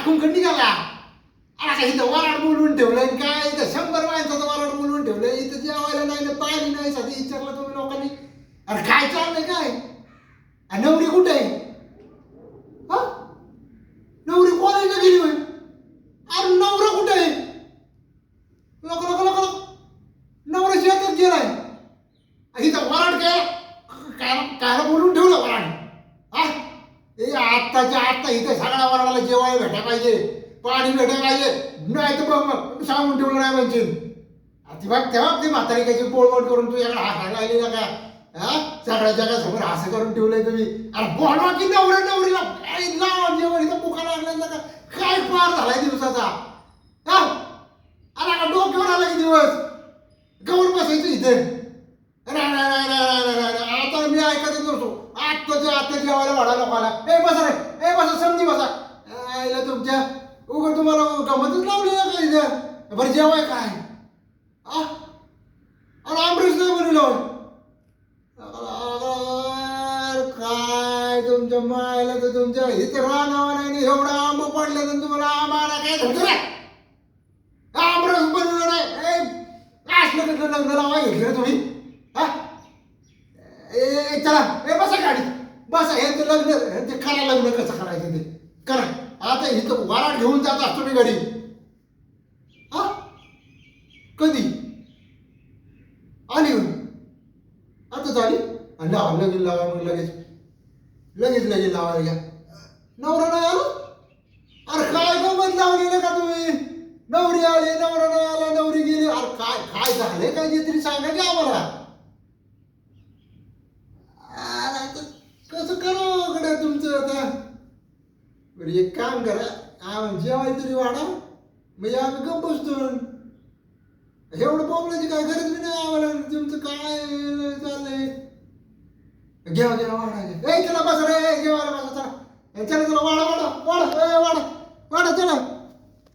हाकून खंडी गेला. अरे इथं वराड बोलवून ठेवलंय काय, इथं 100 माणसाचं वराड बोलवून ठेवलंय, इथं जेवायला नाही ना पाणी नाही, साधी विचारलं तुम्ही लोकांनी. अरे काय चाललंय काय? नवरी कुठे आहे? हा, नवरी कॉलेजला गेली होय. अरे नवरा कुठे आहे? लोक लोक लोक नवरा शेतात गेलाय. इथं वराड काय काय बोलून ठेवलं वराड. हा, हे आत्ताच्या आत्ता इथं सगळ्या वराडाला जेवायला भेटायला पाहिजे, पाणी भेटायला पाहिजे, नाही तर मग सांगून ठेवलं नाही म्हणजे तेव्हा ती म्हातारी कशी पोळवट करून तू याकडे हाकायला आली ना का. हा, सगळ्या जगासमोर असं करून ठेवलंय तुम्ही. अरे बोलवा की नवऱ्या नवरीला लावा जेवण, इथं बुका लागला ना का काय पार झालाय दिवसाचा. हा, आला का डोक्यावर आला की दिवस गौर बसायचं इथे. आता मी ऐकतच नसतो. आत्ताच्या आत्ता जेवायला वाढा लोकाला. ए बसा रे, ए बसा समजी बसा. आईला तुमच्या उघड तुम्हाला गमतच लावली ना का इथं. बरं जेवाय काय? अरे आमरेस नाही बनवलं काय तुमच्या मायला, तर तुमच्या इथं राहणावा नाही एवढा आंब पडले तर तुम्हाला आम्हाला काय होतं रे. आमरस बनवलं नाही. असलं तर लग्न लावा घेतलं तुम्ही. हा, ए चला, ए बसा गाडी बसा. हे लग्न ते करा, लग्न कसं करायचं ते करा. आता इथं वराड घेऊन जात असतो मी गाडी. हा, कधी आली आताच आली. लावा लगेच लावा, मग लगेच लगेच लगेच लावायला घ्या. नवरा नाही आला. अरे काय गमत लावलेलं का तुम्ही. नवरी आली, नवरा नाही आला, नवरी गेली. अरे काय काय झालंय काय ते तरी सांगा की आम्हाला. कसं करा कडे तुमचं आता. बरं एक काम करा, जेवायला तरी वाढा, म्हणजे आम्ही गप्प बसतो. एवढं बोलायची काय गरज बी नाही आम्हाला. तुमचं काय चाललंय. घ्या घ्या वाढा. ए चला बसा रे, जेवायला बसा. चला चला चला वाढा वाढा वाढा वाढा वाढा चला.